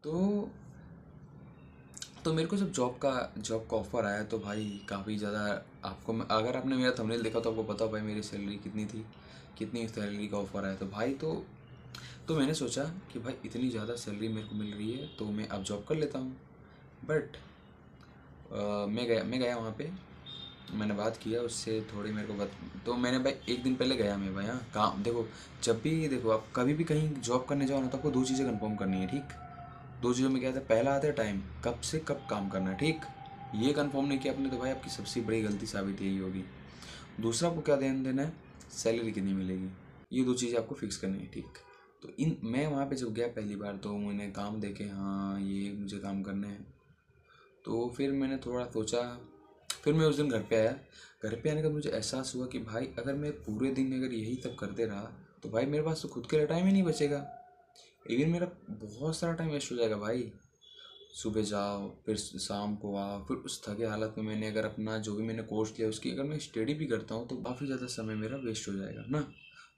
तो मेरे को जब जॉब का ऑफ़र आया तो भाई काफ़ी ज़्यादा, अगर आपने मेरा थंबनेल देखा तो आपको पता हो भाई मेरी सैलरी कितनी थी, कितनी सैलरी का ऑफ़र आया तो भाई। तो मैंने सोचा कि भाई इतनी ज़्यादा सैलरी मेरे को मिल रही है तो मैं अब जॉब कर लेता हूँ। बट मैं गया वहाँ पे, मैंने बात किया उससे थोड़ी मेरे को तो मैंने भाई एक दिन पहले गया मैं भाई। हाँ, काम देखो, जब भी देखो आप कभी भी कहीं जॉब करने जाओ ना तो आपको दो चीज़ें कंफर्म करनी है, ठीक। दो चीज़ों में क्या आता है, पहला आता है टाइम, कब से कब काम करना है, ठीक। ये कंफर्म नहीं किया आपने तो भाई आपकी सबसे बड़ी गलती साबित यही होगी। दूसरा आपको क्या ध्यान देना है, सैलरी कितनी मिलेगी, ये दो चीज़ें आपको फिक्स करनी है, ठीक। तो मैं वहाँ पे जब गया पहली बार तो मैंने काम देखे, हाँ ये मुझे काम करने हैं। तो फिर मैंने थोड़ा सोचा, फिर मैं उस दिन घर पे आया। घर पे आने का मुझे एहसास हुआ कि भाई अगर मैं पूरे दिन अगर यही सब करते रहा तो भाई मेरे पास तो खुद के लिए टाइम ही नहीं बचेगा। इवन मेरा बहुत सारा टाइम वेस्ट हो जाएगा भाई। सुबह जाओ फिर शाम को आओ, फिर उस थके हालत में मैंने अगर अपना जो भी मैंने कोर्स लिया उसकी अगर मैं स्टडी भी करता हूँ तो काफ़ी ज़्यादा समय मेरा वेस्ट हो जाएगा ना।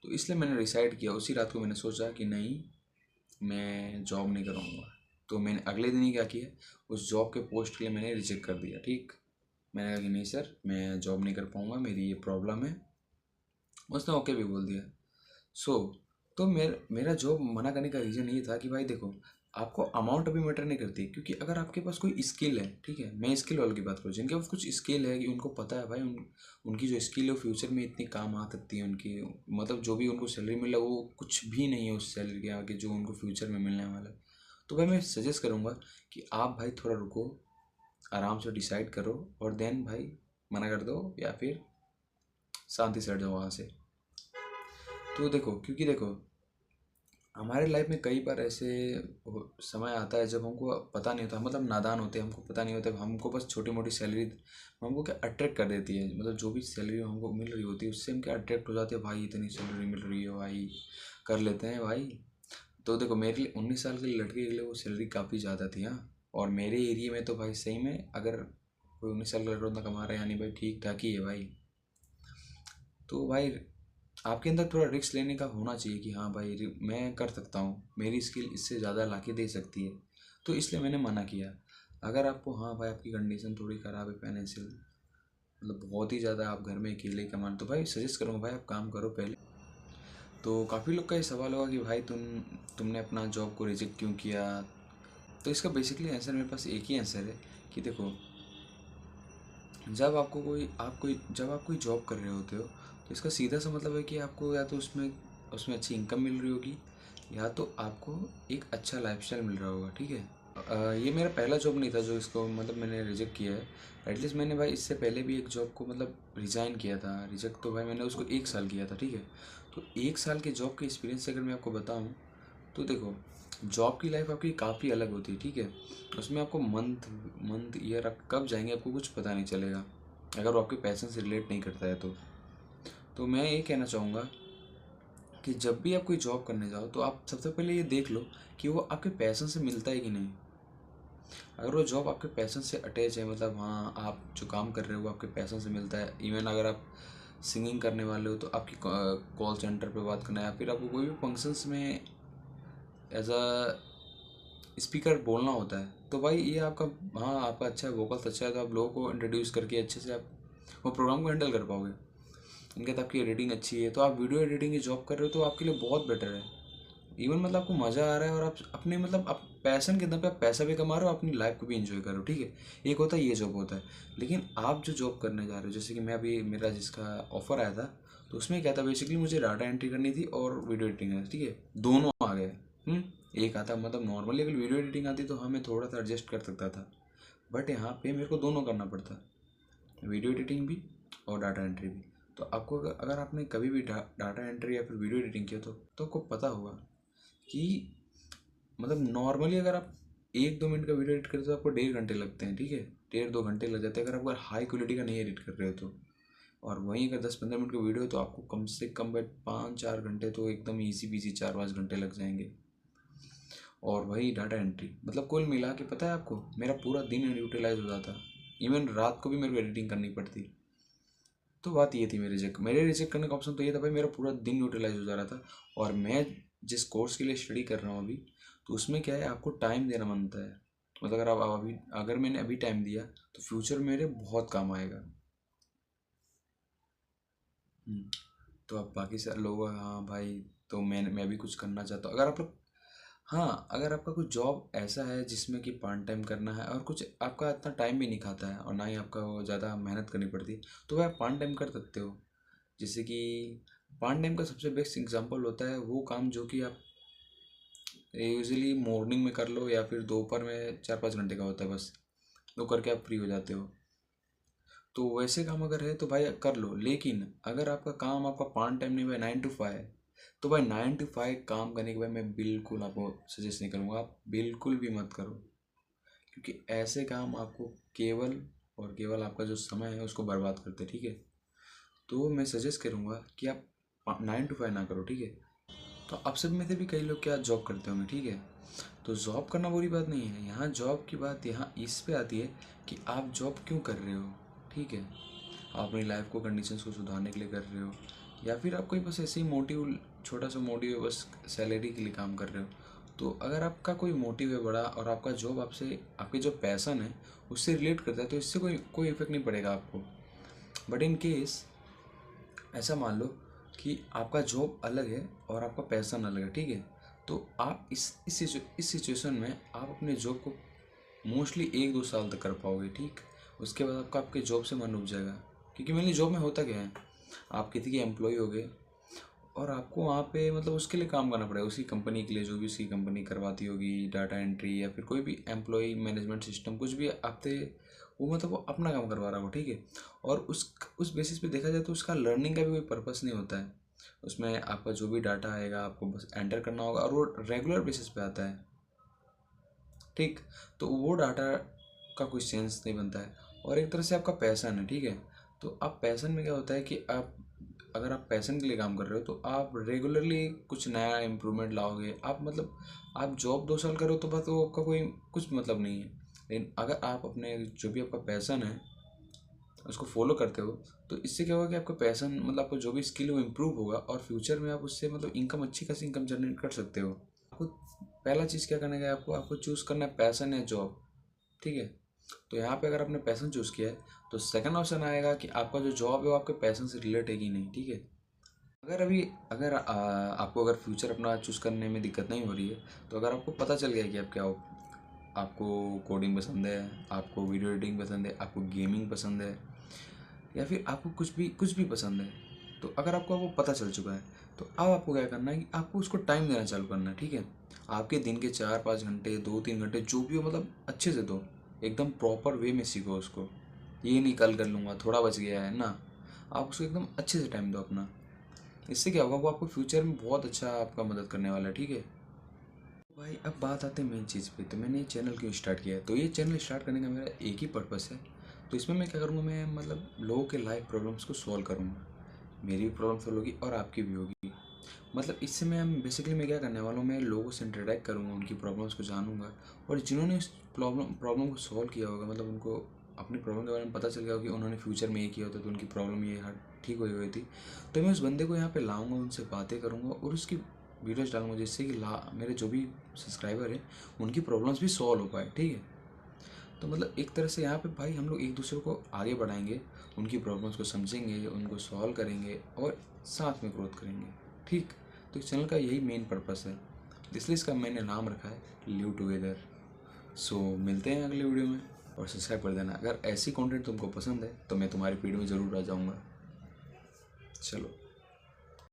तो इसलिए मैंने डिसाइड किया, उसी रात को मैंने सोचा कि नहीं, मैं जॉब नहीं करूँगा। तो मैंने अगले दिन ही क्या किया, उस जॉब के पोस्ट के लिए मैंने रिजेक्ट कर दिया, ठीक। मैंने कहा कि नहीं सर, मैं जॉब नहीं कर पाऊँगा, मेरी ये प्रॉब्लम है। उसने ओके भी बोल दिया। सो तो मेरा जॉब मना करने का रीज़न ये था कि भाई देखो, आपको अमाउंट अभी मैटर नहीं करती, क्योंकि अगर आपके पास कोई स्किल है, ठीक है, मैं स्किल वालों की बात करूँ जिनके पास कुछ स्किल है कि उनको पता है भाई उनकी जो स्किल है वो फ्यूचर में इतनी काम आ सकती है उनकी, मतलब जो भी उनको सैलरी मिला वो कुछ भी नहीं है उस सैलरी के आगे जो उनको फ्यूचर में मिलने वाला है। तो भाई मैं सजेस्ट करूँगा कि आप भाई थोड़ा रुको, आराम से डिसाइड करो और देन भाई मना कर दो या फिर शांति से हट जाओ वहाँ से। तो देखो, क्योंकि देखो हमारे लाइफ में कई बार ऐसे समय आता है जब हमको पता नहीं होता, मतलब नादान होते हैं, हमको पता नहीं होता, हमको बस छोटी मोटी सैलरी हमको क्या अट्रैक्ट कर देती है, मतलब जो भी सैलरी हमको मिल रही होती है उससे हम क्या अट्रैक्ट हो जाते हैं, भाई इतनी सैलरी मिल रही है भाई, कर लेते हैं भाई। तो देखो मेरे लिए 19 साल के लड़के के लिए वो सैलरी काफ़ी ज़्यादा थी, हाँ। और मेरे एरिया में तो भाई सही में अगर कोई 19 साल का लड़का उतना कमा रहा है यानी भाई ठीक ठाक ही है भाई। तो भाई आपके अंदर थोड़ा रिस्क लेने का होना चाहिए कि हाँ भाई मैं कर सकता हूँ, मेरी स्किल इससे ज़्यादा लाके दे सकती है। तो इसलिए मैंने मना किया। अगर आपको, हाँ भाई आपकी कंडीशन थोड़ी ख़राब है फाइनेंशियल, मतलब बहुत ही ज़्यादा आप घर में अकेले कमान, तो भाई सजेस्ट करूँगा भाई आप काम करो पहले। तो काफ़ी लोग का ये सवाल होगा कि भाई तुमने अपना जॉब को रिजेक्ट क्यों किया। तो इसका बेसिकली आंसर मेरे पास एक ही आंसर है कि देखो, जब आप कोई जॉब कर रहे होते हो तो इसका सीधा सा मतलब है कि आपको या तो उसमें उसमें अच्छी इनकम मिल रही होगी या तो आपको एक अच्छा लाइफस्टाइल मिल रहा होगा, ठीक है। ये मेरा पहला जॉब नहीं था जो इसको मतलब मैंने रिजेक्ट किया है। एटलीस्ट मैंने भाई इससे पहले भी एक जॉब को मतलब रिज़ाइन किया था, रिजेक्ट तो भाई मैंने उसको 1 साल किया था, ठीक है। तो 1 साल के जॉब के एक्सपीरियंस से अगर मैं आपको बताऊँ तो देखो, जॉब की लाइफ आपकी काफ़ी अलग होती है, ठीक है। उसमें आपको मंथ मंथ ईयर आप कब जाएंगे आपको कुछ पता नहीं चलेगा, अगर वो आपके पैशन से रिलेट नहीं करता है तो मैं ये कहना चाहूँगा कि जब भी आप कोई जॉब करने जाओ तो आप सबसे पहले ये देख लो कि वो आपके पैशन से मिलता है कि नहीं। अगर वो जॉब आपके पैशन से अटैच है, मतलब हाँ आप जो काम कर रहे हो वो आपके पैशन से मिलता है, इवन अगर आप सिंगिंग करने वाले हो तो आपकी कॉल सेंटर पे बात करना है या फिर आपको कोई भी फंक्शंस में एज अ स्पीकर बोलना होता है, तो भाई ये आपका, हाँ आपका अच्छा है, वोकल्स अच्छा है तो आप लोगों को इंट्रोड्यूस करके अच्छे से आप वो प्रोग्राम को हैंडल कर पाओगे। इनके तो आपकी एडिटिंग अच्छी है तो आप वीडियो एडिटिंग की जॉब कर रहे हो तो आपके लिए बहुत बेटर है। इवन मतलब आपको मज़ा आ रहा है और आप अपने मतलब आप पैशन के दम पे आप पैसा भी कमा रहे हो, अपनी लाइफ को भी इंजॉय कर रहे हो, ठीक है। एक होता है ये जॉब होता है, लेकिन आप जो जॉब करने जा रहे हो, जैसे कि मैं अभी मेरा जिसका ऑफर आया था तो उसमें क्या था, बेसिकली मुझे डाटा एंट्री करनी थी और वीडियो एडिटिंग है, ठीक है, दोनों आ गए। एक आता, मतलब नॉर्मली अगर वीडियो एडिटिंग आती तो हाँ मैं थोड़ा सा एडजस्ट कर सकता था, बट यहाँ पे मेरे को दोनों करना पड़ता, वीडियो एडिटिंग भी और डाटा एंट्री भी। तो आपको अगर आपने कभी भी डाटा एंट्री या फिर वीडियो एडिटिंग किया तो आपको पता होगा कि मतलब नॉर्मली अगर आप 1-2 मिनट का वीडियो एडिट करते हो तो आपको 1.5 घंटे लगते हैं, ठीक है। 1.5-2 घंटे लग जाते हैं अगर आप अगर हाई क्वालिटी का नहीं एडिट कर रहे हो तो। और वहीं अगर 10-15 मिनट का वीडियो हो तो आपको कम से कम भाई 5-4 घंटे तो एकदम ईजी बीजी 4-5 घंटे लग जाएंगे। और वही डाटा एंट्री, मतलब कुल मिला के पता है आपको मेरा पूरा दिन यूटिलाइज हो जाता, इवन रात को भी मेरे को एडिटिंग करनी पड़ती। तो बात ये थी मेरे रिजेक्ट करने का ऑप्शन तो ये था भाई, मेरा पूरा दिन यूटिलाइज हो जा रहा था। और मैं जिस कोर्स के लिए स्टडी कर रहा हूँ अभी, तो उसमें क्या है, आपको टाइम देना बनता है। मतलब अगर मैंने अभी टाइम दिया तो फ्यूचर मेरे बहुत काम आएगा। हम्म, तो अब बाकी सारे लोग, हाँ भाई, तो मैं भी कुछ करना चाहता हूँ। अगर आप लोग, हाँ, अगर आपका कुछ जॉब ऐसा है जिसमें कि पार्ट टाइम करना है और कुछ आपका इतना टाइम भी नहीं खाता है और ना ही आपका वो ज़्यादा मेहनत करनी पड़ती, तो वह आप पार्ट टाइम कर सकते हो। जैसे कि पार्ट टाइम का सबसे बेस्ट एग्जांपल होता है वो काम जो कि आप यूजुअली मॉर्निंग में कर लो या फिर दोपहर में 4-5 घंटे का होता है बस, तो करके आप फ्री हो जाते हो। तो वैसे काम अगर है तो भाई कर लो। लेकिन अगर आपका काम आपका पार्ट टाइम नहीं भाई 9 to 5, तो भाई 9 to 5 काम करने के बाद मैं बिल्कुल आपको सजेस्ट नहीं करूँगा, आप बिल्कुल भी मत करो। क्योंकि ऐसे काम आपको केवल और केवल आपका जो समय है उसको बर्बाद करते हैं, ठीक है। तो मैं सजेस्ट करूँगा कि आप 9 to 5 ना करो, ठीक है। तो आप सब में से भी कई लोग क्या जॉब करते होंगे, ठीक है। तो जॉब करना बुरी बात नहीं है, यहाँ जॉब की बात यहाँ इस पे आती है कि आप जॉब क्यों कर रहे हो, ठीक है। आप अपनी लाइफ को, कंडीशंस को सुधारने के लिए कर रहे हो, या फिर आप कोई बस ऐसे ही मोटिव, छोटा सा मोटिव है, बस सैलरी के लिए काम कर रहे हो। तो अगर आपका कोई मोटिव है बड़ा और आपका जॉब आपसे, आपके जो पैसन है उससे रिलेट करता है, तो इससे कोई कोई इफेक्ट नहीं पड़ेगा आपको। बट इन केस ऐसा मान लो कि आपका जॉब अलग है और आपका पैसन अलग है, ठीक है। तो आप इस सिचुएशन में आप अपने जॉब को मोस्टली 1-2 साल तक कर पाओगे, ठीक। उसके बाद आपका आपके जॉब से मन उब जाएगा। क्योंकि मेनली जॉब में होता क्या है, आप किसी के एम्प्लॉय हो गए और आपको वहाँ पे मतलब उसके लिए काम करना पड़ेगा, उसी कंपनी के लिए, जो भी उसकी कंपनी करवाती होगी, डाटा एंट्री या फिर कोई भी एम्प्लॉय मैनेजमेंट सिस्टम कुछ भी आपसे, वो मतलब वो अपना काम करवा रहा हो, ठीक है। और उस बेसिस पे देखा जाए तो उसका लर्निंग का भी कोई पर्पस नहीं होता है। उसमें आपका जो भी डाटा आएगा आपको बस एंटर करना होगा और वो रेगुलर बेसिस पे आता है, ठीक। तो वो डाटा का कोई सेंस नहीं बनता है और एक तरह से आपका पैसन है, ठीक है। तो आप पैसन में क्या होता है कि आप, अगर आप पैसन के लिए काम कर रहे हो तो आप रेगुलरली कुछ नया इम्प्रूवमेंट लाओगे। आप मतलब आप जॉब 2 साल करो तो बस वो आपका कोई कुछ मतलब नहीं है। लेकिन अगर आप अपने जो भी आपका पैसन है उसको फॉलो करते हो तो इससे क्या होगा कि आपका पैसन मतलब आपको जो भी स्किल है वो इम्प्रूव होगा और फ्यूचर में आप उससे मतलब इनकम, अच्छी खासी इनकम जनरेट कर सकते हो। आपको पहला चीज़ क्या करना है, आपको आपको चूज़ करना है पैसन या जॉब, ठीक है। तो यहाँ पे अगर आपने पैसन चूज़ किया है तो सेकंड ऑप्शन आएगा कि आपका जो जॉब है वो आपके पैसन से रिलेट है कि नहीं, ठीक है। अगर आपको अगर फ्यूचर अपना चूज़ करने में दिक्कत नहीं हो रही है, तो अगर आपको पता चल गया कि आप क्या हो, आपको कोडिंग पसंद है, आपको वीडियो एडिटिंग पसंद है, आपको गेमिंग पसंद है, या फिर आपको कुछ भी पसंद है, तो अगर आपको वो पता चल चुका है तो अब आपको क्या करना है कि आपको उसको टाइम देना चालू करना है, ठीक है। आपके दिन के 4-5 घंटे, 2-3 घंटे जो भी हो मतलब अच्छे से दो, एकदम प्रॉपर वे में सीखो उसको। ये नहीं कल कर लूँगा, थोड़ा बच गया है ना, आप उसको एकदम अच्छे से टाइम दो अपना। इससे क्या होगा, वो आपको फ्यूचर में बहुत अच्छा आपका मदद करने वाला है, ठीक है। भाई अब बात आते हैं मेन चीज़ पे, तो मैंने ये चैनल क्यों स्टार्ट किया है। तो ये चैनल स्टार्ट करने का मेरा एक ही पर्पस है। तो इसमें मैं क्या करूँगा, मैं मतलब लोगों के लाइफ प्रॉब्लम्स को सॉल्व करूँगा। मेरी भी प्रॉब्लम सॉल्व होगी और आपकी भी होगी। मतलब इससे मैं क्या करने वाला हूँ, मैं लोगों से इंटरेक्ट करूँगा, उनकी प्रॉब्लम्स को जानूंगा। और जिन्होंने इस प्रॉब्लम को सॉल्व किया होगा, मतलब उनको अपनी प्रॉब्लम के बारे में पता चल गया होगा कि उन्होंने फ्यूचर में ये किया होता तो उनकी प्रॉब्लम ये ठीक हुई थी। तो मैं उस बंदे को यहाँ पे लाऊंगा, उनसे बातें करूँगा और उसकी वीडियोज़ डालूंगा, जिससे कि मेरे जो भी सब्सक्राइबर हैं उनकी प्रॉब्लम्स भी सॉल्व हो पाए, ठीक है। तो मतलब एक तरह से यहाँ पे भाई हम लोग एक दूसरे को आगे बढ़ाएंगे, उनकी प्रॉब्लम्स को समझेंगे, उनको सॉल्व करेंगे और साथ में ग्रोथ करेंगे, ठीक। तो इस चैनल का यही मेन पर्पस है, इसलिए इसका मैंने नाम रखा है लिव टुगेदर। सो मिलते हैं अगले वीडियो में और सब्सक्राइब कर देना। अगर ऐसी कंटेंट तुमको पसंद है तो मैं तुम्हारी फीड में ज़रूर आ जाऊँगा। चलो।